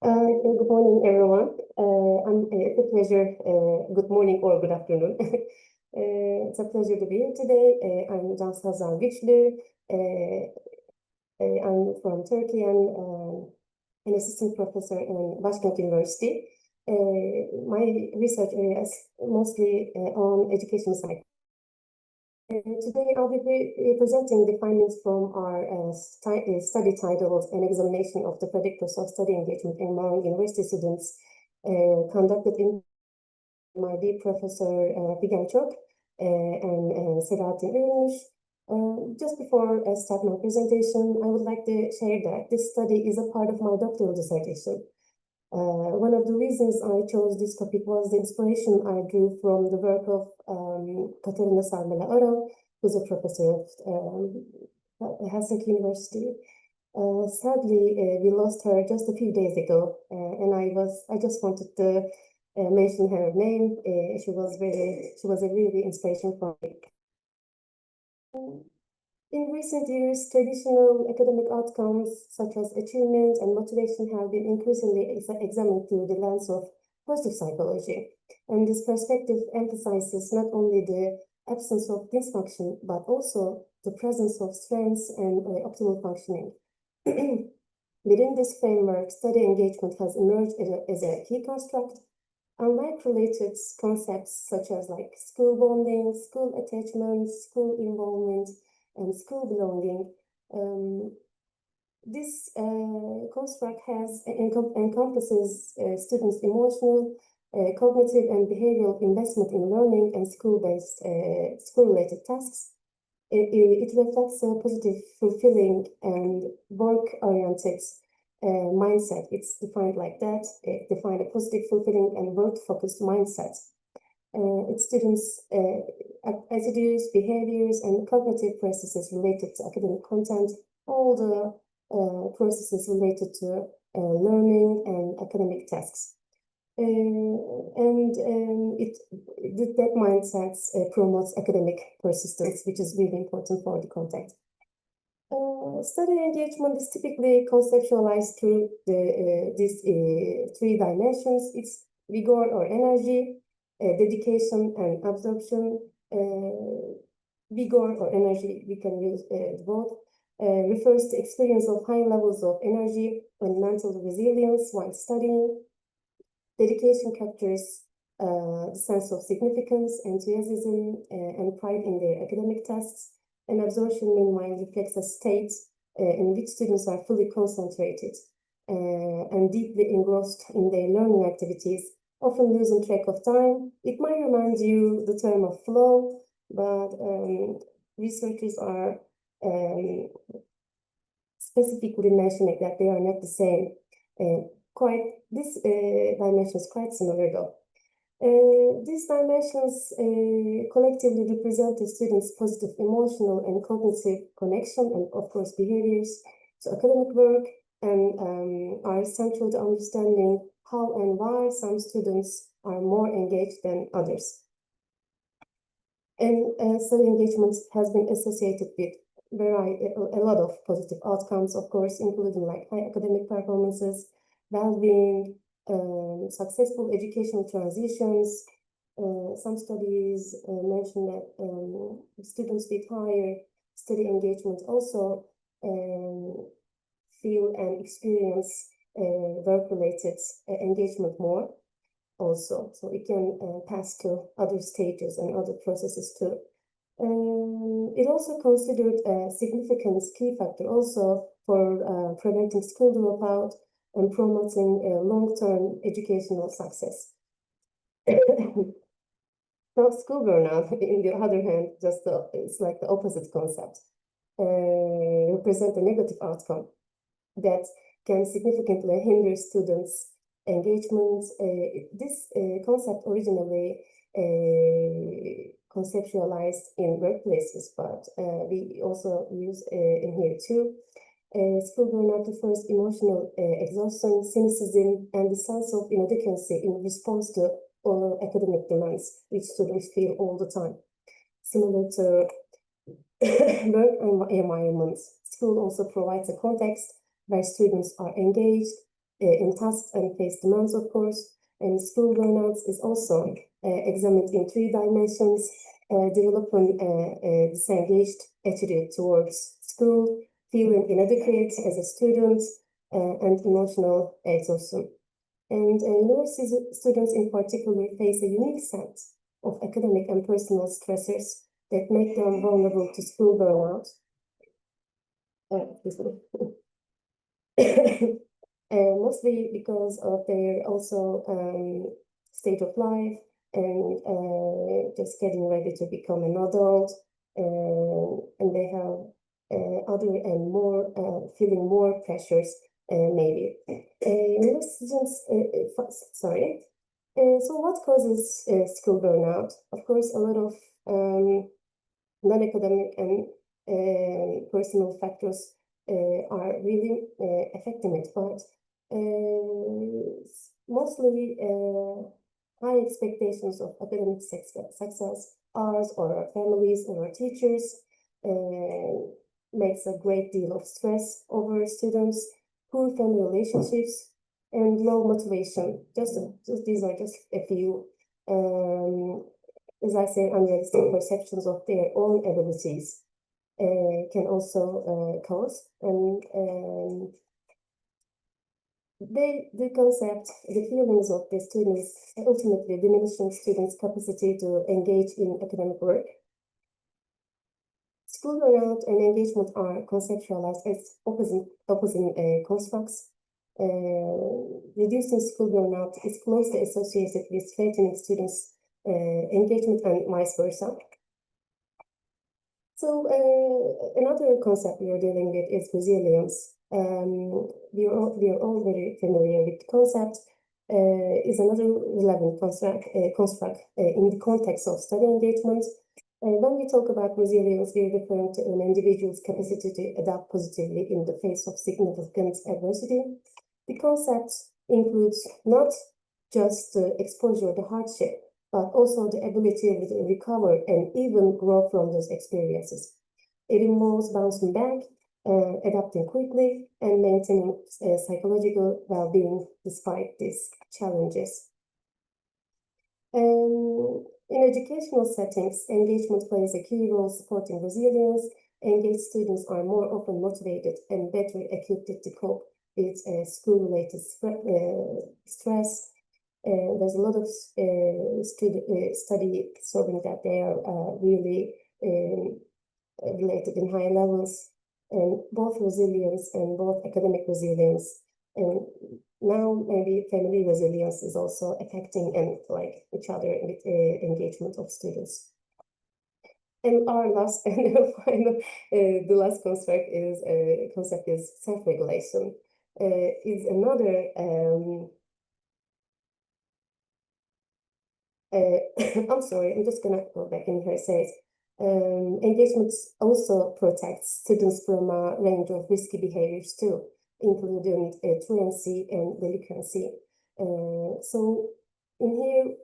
Good morning, everyone. It's a pleasure. Good morning or good afternoon. It's a pleasure to be here today. I'm Güçlü. I'm from Turkey. I'm an assistant professor in Başkent University. My research area is mostly on education side. Today, I'll be presenting the findings from our study titled An Examination of the Predictors of Study Engagement Among University Students, conducted in my dear professor Figen Çok and Selahattin Ürünmüş. Just before I start my presentation, I would like to share that this study is a part of my doctoral dissertation. One of the reasons I chose this topic was the inspiration I drew from the work of Katerina Sarmela-Aran, who's a professor at Helsinki University. Sadly, we lost her just a few days ago, and I just wanted to mention her name. She was a really inspiration for me. In recent years, traditional academic outcomes such as achievement and motivation have been increasingly examined through the lens of positive psychology. And this perspective emphasizes not only the absence of dysfunction, but also the presence of strengths and optimal functioning. Within this framework, study engagement has emerged as a key construct. Unlike related concepts such as like school bonding, school attachment, school involvement, and school belonging, this construct encompasses students' emotional, cognitive, and behavioral investment in learning and school-related tasks. It reflects a positive, fulfilling, and work-oriented mindset. It's defined like that. It defined a positive, fulfilling, and work-focused mindset. Its students' attitudes, behaviors, and cognitive processes related to academic content, all the processes related to learning and academic tasks. That mindset promotes academic persistence, which is really important for the content. Study engagement is typically conceptualized through these three dimensions. It's vigor or energy, dedication and absorption. Vigor or energy, we can use both, refers to experience of high levels of energy and mental resilience while studying. Dedication captures the sense of significance, enthusiasm, and pride in their academic tasks. And absorption, meanwhile, reflects a state in which students are fully concentrated and deeply engrossed in their learning activities, often losing track of time. It might remind you the term of flow, but researchers are specifically mentioning that they are not the same. This dimension is quite similar though. These dimensions collectively represent the students' positive emotional and cognitive connection and, of course, behaviors to academic work, and are central to understanding how and why some students are more engaged than others. And study engagement has been associated with a lot of positive outcomes, of course, including like high academic performances, well-being, successful educational transitions. Some studies mention that students with higher study engagement also feel and experience work-related engagement more also. So it can pass to other stages and other processes too. It also considered a significant key factor also for preventing school dropout and promoting long-term educational success. Now, school burnout, in the other hand, it's like the opposite concept, represent a negative outcome that can significantly hinder students' engagement. This concept originally conceptualized in workplaces, but we also use in here too. School burnout refers to emotional exhaustion, cynicism, and the sense of inadequacy in response to academic demands, which students feel all the time. Similar to work environments, school also provides a context where students are engaged, in tasks and face demands, of course. And school burnout is also examined in 3 dimensions: developing a disengaged attitude towards school, feeling inadequate as a student, and emotional exhaustion. And university students in particular face a unique set of academic and personal stressors that make them vulnerable to school burnout. Mostly because of their also state of life and just getting ready to become an adult, and they have other and more feeling more pressures maybe. Students, sorry. So what causes school burnout? Of course, a lot of non-academic and personal factors are really affecting it, but mostly high expectations of academic success, ours or our families or our teachers, makes a great deal of stress over students, poor family relationships, and low motivation. Just these are just a few, as I say, unrealistic perceptions of their own abilities can also cause. And the concept, the feelings of the students ultimately diminishing students' capacity to engage in academic work. School burnout and engagement are conceptualized as opposing constructs. Reducing school burnout is closely associated with strengthening students' engagement and vice versa. So another concept we are dealing with is resilience. We are all very familiar with the concept. Is another relevant construct in the context of study engagement. When we talk about resilience, we are referring to an individual's capacity to adapt positively in the face of significant adversity. The concept includes not just the exposure to hardship, but also the ability to recover and even grow from those experiences. It involves bouncing back, adapting quickly, and maintaining psychological well-being despite these challenges. In educational settings, engagement plays a key role supporting resilience. Engaged students are more often motivated and better equipped to cope with school-related stress. There's a lot of study showing that they are really related in high levels, and both resilience and both academic resilience, and now maybe family resilience is also affecting and like each other with engagement of students. And our last and final, the last concept is self-regulation. Is another I'm sorry, I'm just gonna go back in here. It says engagement also protects students from a range of risky behaviors too, including truancy and delinquency. So in here,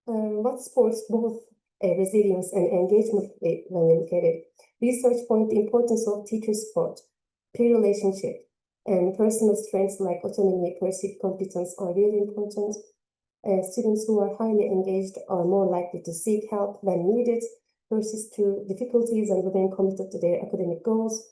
what supports both resilience and engagement when you look at it? Research point the importance of teacher support, peer relationship, and personal strengths like autonomy, perceived competence are really important. Students who are highly engaged are more likely to seek help when needed, persist through difficulties, and remain committed to their academic goals.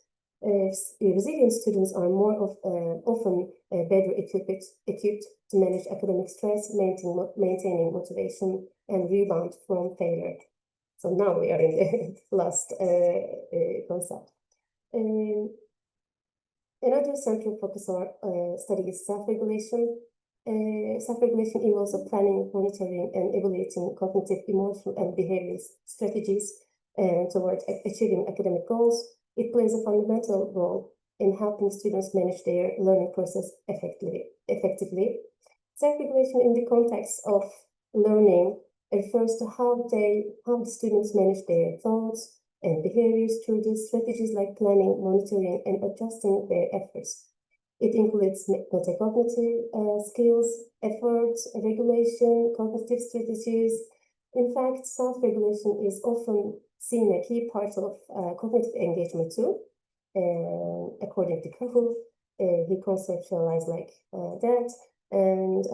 Resilient students are more often better equipped to manage academic stress, maintaining motivation, and rebound from failure. So now we are in the last concept. Another central focus of our study is self-regulation. Self-regulation involves planning, monitoring, and evaluating cognitive, emotional, and behavioral strategies towards achieving academic goals. It plays a fundamental role in helping students manage their learning process effectively. Self-regulation in the context of learning refers to how the students manage their thoughts and behaviors through the strategies like planning, monitoring, and adjusting their efforts. It includes metacognitive skills, efforts, regulation, cognitive strategies. In fact, self-regulation is often seen a key part of cognitive engagement too, according to Cahill. he conceptualized like that, and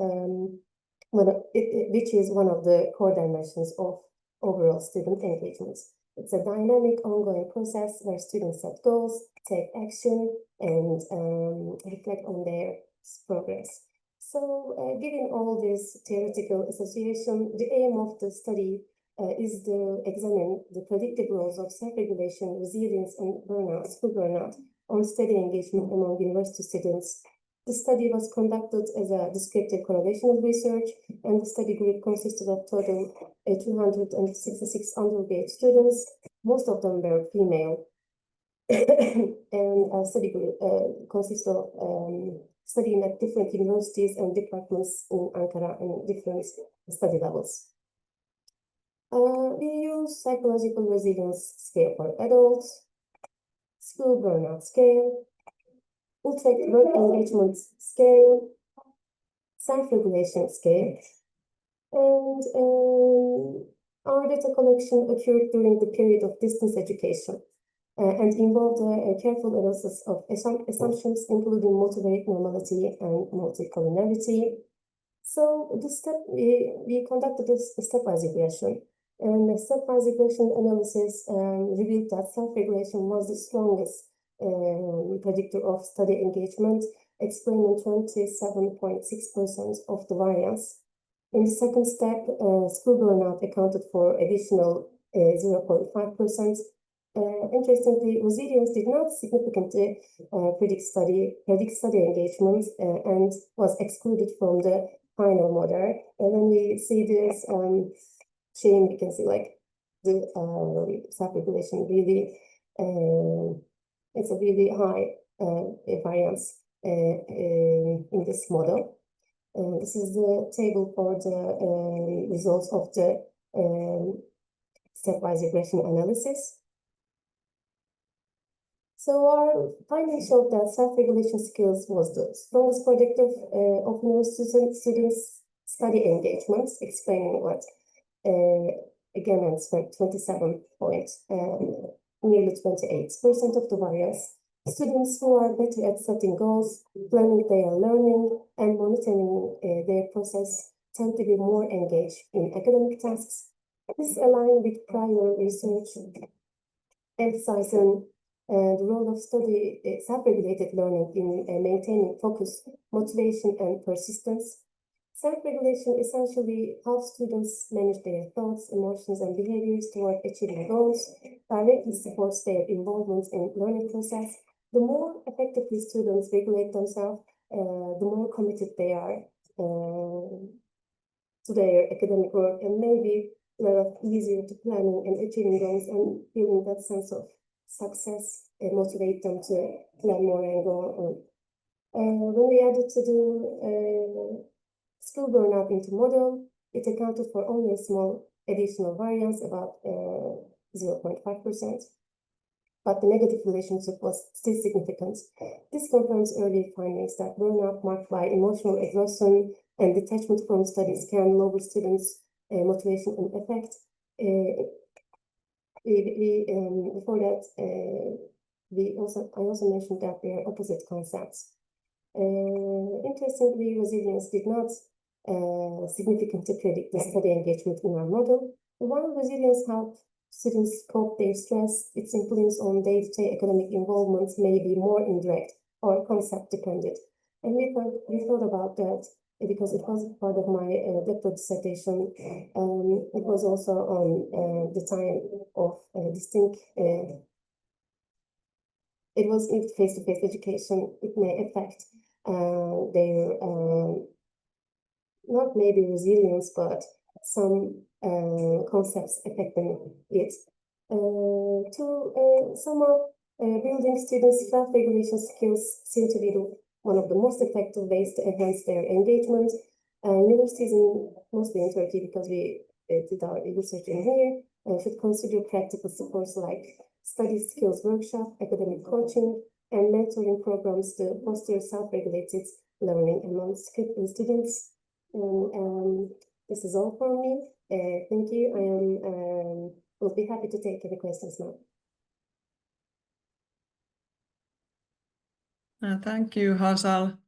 which is one of the core dimensions of overall student engagement. It's a dynamic, ongoing process where students set goals, take action, and reflect on their progress. So, given all this theoretical association, the aim of the study is to examine the predictive roles of self-regulation, resilience, and burnout, school burnout, on study engagement among university students. The study was conducted as a descriptive correlational research, and the study group consisted of total 266 undergraduate students. Most of them were female. And a study group consists of studying at different universities and departments in Ankara and different study levels. We use psychological resilience scale for adults, school burnout scale, Utrecht work engagement scale, self-regulation scale, and our data collection occurred during the period of distance education and involved a careful analysis of assumptions, including multivariate normality and multicollinearity. So we conducted a stepwise regression, and the stepwise regression analysis revealed that self-regulation was the strongest predictor of study engagement, explaining 27.6% of the variance. In the second step, school burnout accounted for additional 0.5%. Interestingly, resilience did not significantly predict study engagement and was excluded from the final model. And when we see this chain, we can see like the self-regulation really, it's a really high variance in this model. This is the table for the results of the stepwise regression analysis. So our findings showed that self-regulation skills was the strongest predictor of university students' study engagement, explaining what again I spent 27 points, nearly 28% of the variance. Students who are better at setting goals, planning their learning, and monitoring their process tend to be more engaged in academic tasks. This aligns with prior research emphasizing the role of self-regulated learning in maintaining focus, motivation, and persistence. Self-regulation essentially helps students manage their thoughts, emotions, and behaviors toward achieving goals, directly supports their involvement in learning process. The more effectively students regulate themselves, the more committed they are to their academic work, and maybe a lot easier to planning and achieving goals, and feeling that sense of success and motivate them to plan more and go on. When we added to the school burnout into model, it accounted for only a small additional variance, about 0.5%. But the negative relationship was still significant. This confirms early findings that burnout marked by emotional exhaustion and detachment from studies can lower students' motivation and effect. Before that, I also mentioned that they are opposite concepts. Interestingly, resilience did not significantly predict the study engagement in our model. While resilience helped students cope their stress, its influence on day-to-day academic involvement may be more indirect or concept-dependent. And we thought about that because it was part of my doctoral dissertation. It was also on the time of distinct. It was in face-to-face education. It may affect their not maybe resilience, but some concepts affecting it. To sum up, building students' self-regulation skills seem to be one of the most effective ways to enhance their engagement. Universities, mostly in Turkey, because we did our research in here, should consider practical supports like study skills workshop, academic coaching, and mentoring programs to foster self-regulated learning among students. And this is all for me. Thank you. I will be happy to take any questions now. Thank you, Hazal.